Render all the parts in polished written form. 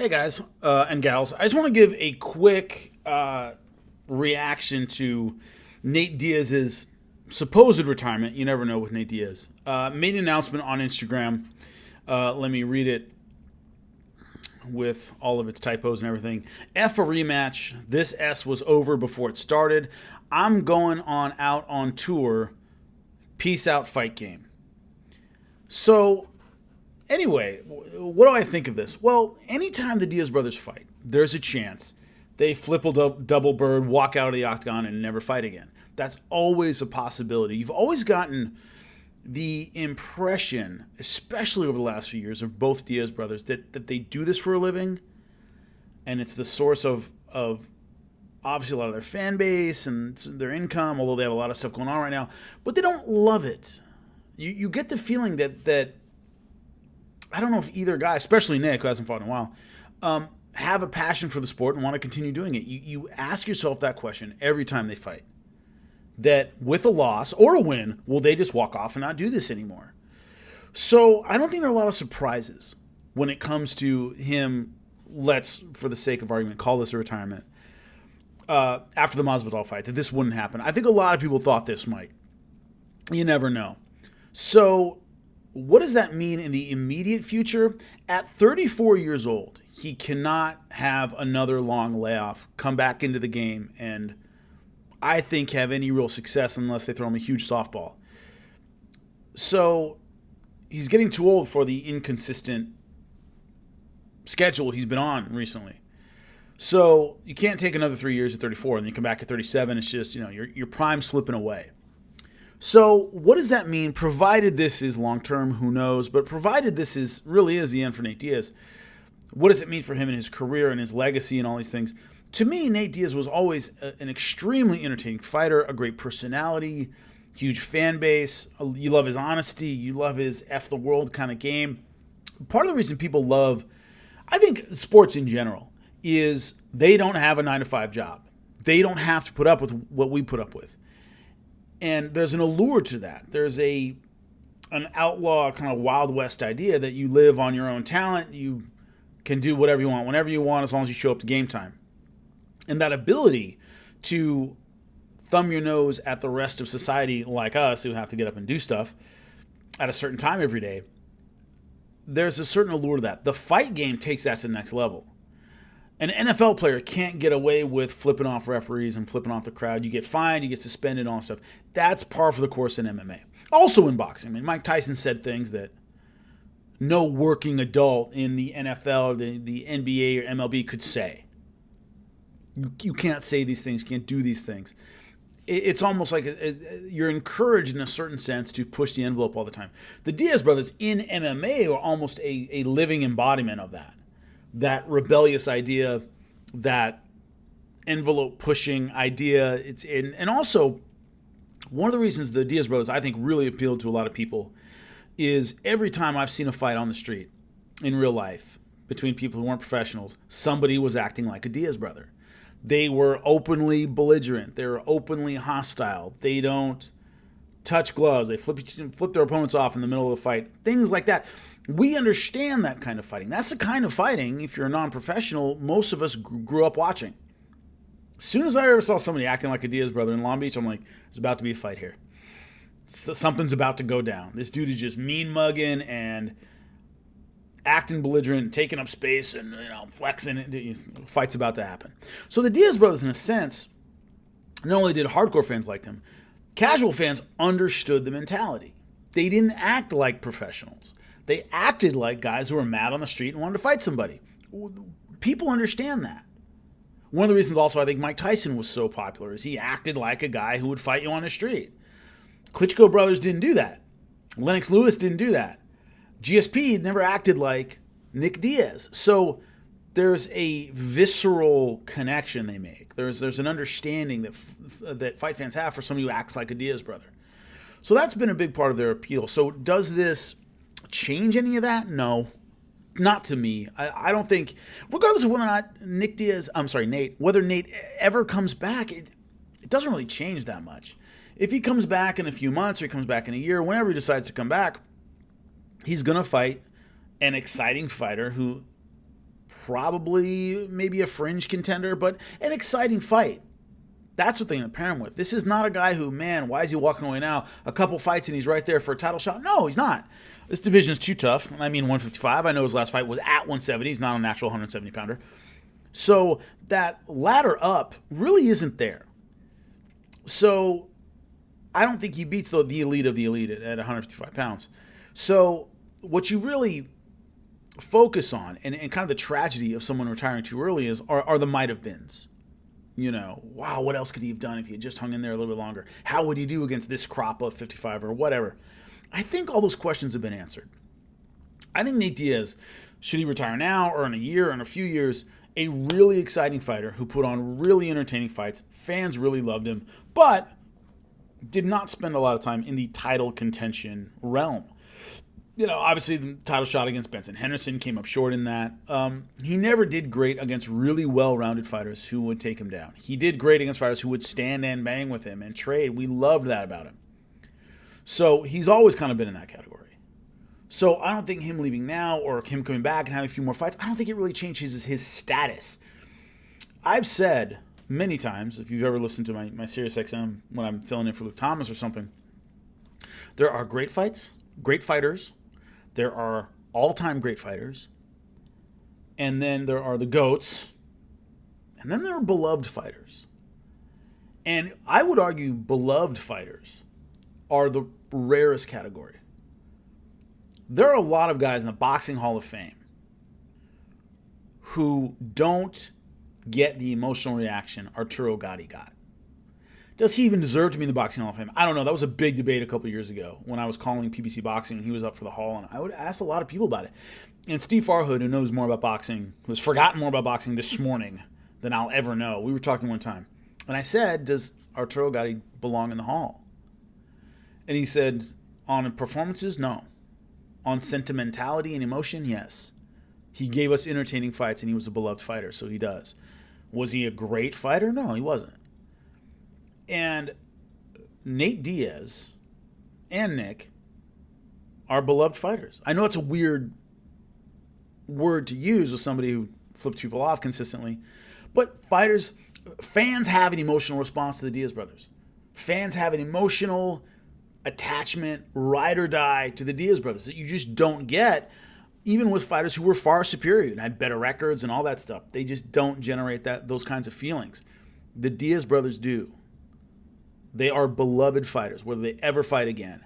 Hey guys and gals, I just want to give a quick reaction to Nate Diaz's supposed retirement. You never know with Nate Diaz. Made an announcement on Instagram. Let me read it with all of its typos and everything. F a rematch. This S was over before it started. I'm going on out on tour. Peace out, fight game. So anyway, what do I think of this? Well, anytime the Diaz brothers fight, there's a chance they flip a double bird, walk out of the octagon, and never fight again. That's always a possibility. You've always gotten the impression, especially over the last few years, of both Diaz brothers, that they do this for a living, and it's the source of obviously a lot of their fan base and their income, although they have a lot of stuff going on right now, but they don't love it. You get the feeling that I don't know if either guy, especially Nick, who hasn't fought in a while, have a passion for the sport and want to continue doing it. You ask yourself that question every time they fight. That with a loss or a win, will they just walk off and not do this anymore? So I don't think there are a lot of surprises when it comes to him, let's, for the sake of argument, call this a retirement, after the Masvidal fight, that this wouldn't happen. I think a lot of people thought this might. You never know. So what does that mean in the immediate future? At 34 years old, he cannot have another long layoff, come back into the game, and I think have any real success unless they throw him a huge softball. So he's getting too old for the inconsistent schedule he's been on recently. So you can't take another 3 years at 34 and then you come back at 37. It's just, your prime slipping away. So what does that mean? Provided this is long-term, who knows? But provided this really is the end for Nate Diaz, what does it mean for him and his career and his legacy and all these things? To me, Nate Diaz was always an extremely entertaining fighter, a great personality, huge fan base. You love his honesty. You love his F the world kind of game. Part of the reason people love, I think, sports in general is they don't have a 9-to-5 job. They don't have to put up with what we put up with. And there's an allure to that. There's an outlaw kind of Wild West idea that you live on your own talent. You can do whatever you want, whenever you want, as long as you show up to game time. And that ability to thumb your nose at the rest of society like us who have to get up and do stuff at a certain time every day, there's a certain allure to that. The fight game takes that to the next level. An NFL player can't get away with flipping off referees and flipping off the crowd. You get fined, you get suspended, and all that stuff. That's par for the course in MMA. Also in boxing. I mean, Mike Tyson said things that no working adult in the NFL, the NBA, or MLB could say. You can't say these things, you can't do these things. It's almost like you're encouraged in a certain sense to push the envelope all the time. The Diaz brothers in MMA are almost a living embodiment of that. That rebellious idea, that envelope pushing idea. And also, one of the reasons the Diaz brothers, I think, really appealed to a lot of people is every time I've seen a fight on the street in real life between people who weren't professionals, somebody was acting like a Diaz brother. They were openly belligerent. They were openly hostile. They don't touch gloves. They flip their opponents off in the middle of the fight. Things like that. We understand that kind of fighting. That's the kind of fighting, if you're a non-professional, most of us grew up watching. As soon as I ever saw somebody acting like a Diaz brother in Long Beach, I'm like, there's about to be a fight here. Something's about to go down. This dude is just mean mugging and acting belligerent, taking up space, and flexing. Fight's about to happen. So the Diaz brothers, in a sense, not only did hardcore fans like them, casual fans understood the mentality. They didn't act like professionals. They acted like guys who were mad on the street and wanted to fight somebody. People understand that. One of the reasons also I think Mike Tyson was so popular is he acted like a guy who would fight you on the street. Klitschko brothers didn't do that. Lennox Lewis didn't do that. GSP never acted like Nick Diaz. So there's a visceral connection they make. There's an understanding that fight fans have for somebody who acts like a Diaz brother. So that's been a big part of their appeal. So does this change any of that? No, not to me. I don't think, regardless of whether or not Nate, whether Nate ever comes back, it doesn't really change that much. If he comes back in a few months or he comes back in a year, whenever he decides to come back, he's going to fight an exciting fighter who probably maybe a fringe contender, but an exciting fight. That's what they end up pairing him with. This is not a guy who, man, why is he walking away now? A couple fights and he's right there for a title shot. No, he's not. This division is too tough. I mean, 155. I know his last fight was at 170. He's not a natural 170-pounder. So that ladder up really isn't there. So I don't think he beats the elite of the elite at 155 pounds. So what you really focus on, and kind of the tragedy of someone retiring too early, are the might have beens. Wow, what else could he have done if he had just hung in there a little bit longer? How would he do against this crop of 55 or whatever? I think all those questions have been answered. I think Nate Diaz, should he retire now or in a year or in a few years, a really exciting fighter who put on really entertaining fights. Fans really loved him, but did not spend a lot of time in the title contention realm. Obviously the title shot against Benson Henderson came up short in that. He never did great against really well-rounded fighters who would take him down. He did great against fighters who would stand and bang with him and trade. We loved that about him. So he's always kind of been in that category. So I don't think him leaving now or him coming back and having a few more fights, I don't think it really changes his status. I've said many times, if you've ever listened to my SiriusXM when I'm filling in for Luke Thomas or something, there are great fights, great fighters. There are all-time great fighters. And then there are the GOATs. And then there are beloved fighters. And I would argue beloved fighters are the rarest category. There are a lot of guys in the Boxing Hall of Fame who don't get the emotional reaction Arturo Gatti got. Does he even deserve to be in the Boxing Hall of Fame? I don't know. That was a big debate a couple years ago when I was calling PBC Boxing and he was up for the Hall, and I would ask a lot of people about it. And Steve Farhood, who knows more about boxing, who has forgotten more about boxing this morning than I'll ever know, we were talking one time. And I said, does Arturo Gatti belong in the Hall? And he said, on performances, no. On sentimentality and emotion, yes. He gave us entertaining fights and he was a beloved fighter, so he does. Was he a great fighter? No, he wasn't. And Nate Diaz and Nick are beloved fighters. I know it's a weird word to use with somebody who flips people off consistently, but fans have an emotional response to the Diaz brothers. Fans have an emotional attachment, ride or die to the Diaz brothers that you just don't get even with fighters who were far superior and had better records and all that stuff. They just don't generate those kinds of feelings. The Diaz brothers do. They are beloved fighters, whether they ever fight again.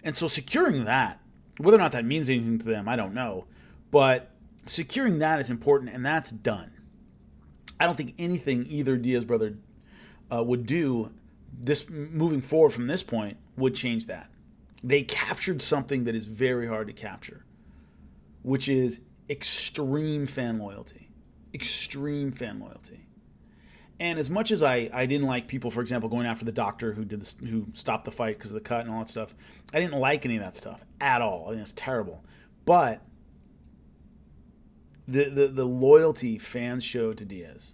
And so securing that, whether or not that means anything to them, I don't know. But securing that is important, and that's done. I don't think anything either Diaz brother would do this moving forward from this point would change that. They captured something that is very hard to capture, which is extreme fan loyalty. Extreme fan loyalty. And as much as I didn't like people, for example, going after the doctor who stopped the fight because of the cut and all that stuff, I didn't like any of that stuff at all. I think it's terrible. But the loyalty fans showed to Diaz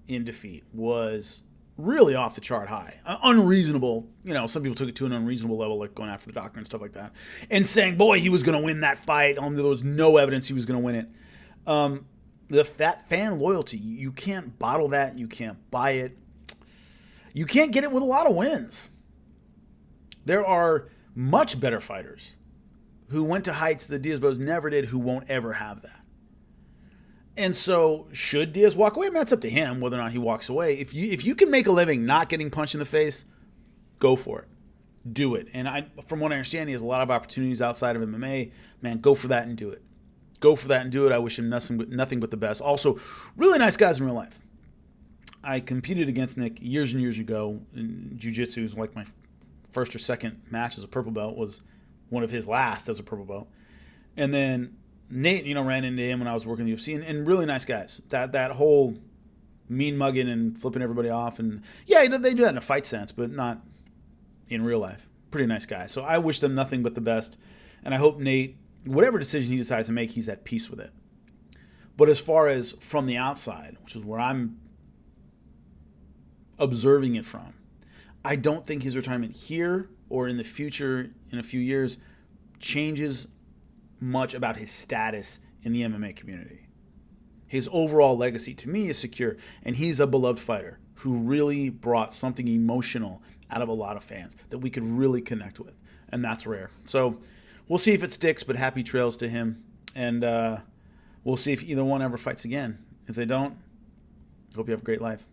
in defeat was really off the chart high. Unreasonable. Some people took it to an unreasonable level, like going after the doctor and stuff like that, and saying, boy, he was going to win that fight. There was no evidence he was going to win it. That fan loyalty, you can't bottle that. You can't buy it. You can't get it with a lot of wins. There are much better fighters who went to heights the Diaz brothers never did, who won't ever have that. And so, should Diaz walk away? I mean, that's up to him whether or not he walks away. If you can make a living not getting punched in the face, go for it. Do it. And from what I understand, he has a lot of opportunities outside of MMA. Man, go for that and do it. Go for that and do it. I wish him nothing but the best. Also, really nice guys in real life. I competed against Nick years and years ago in jiu-jitsu. It was like my first or second match as a purple belt was one of his last as a purple belt. And then Nate, ran into him when I was working the UFC, and really nice guys. That whole mean mugging and flipping everybody off, and yeah, they do that in a fight sense, but not in real life. Pretty nice guys. So I wish them nothing but the best, and I hope Nate, whatever decision he decides to make, he's at peace with it. But as far as from the outside, which is where I'm observing it from, I don't think his retirement here or in the future, in a few years, changes much about his status in the MMA community. His overall legacy to me is secure, and he's a beloved fighter who really brought something emotional out of a lot of fans that we could really connect with, and that's rare. So we'll see if it sticks, but happy trails to him, and we'll see if either one ever fights again. If they don't, hope you have a great life.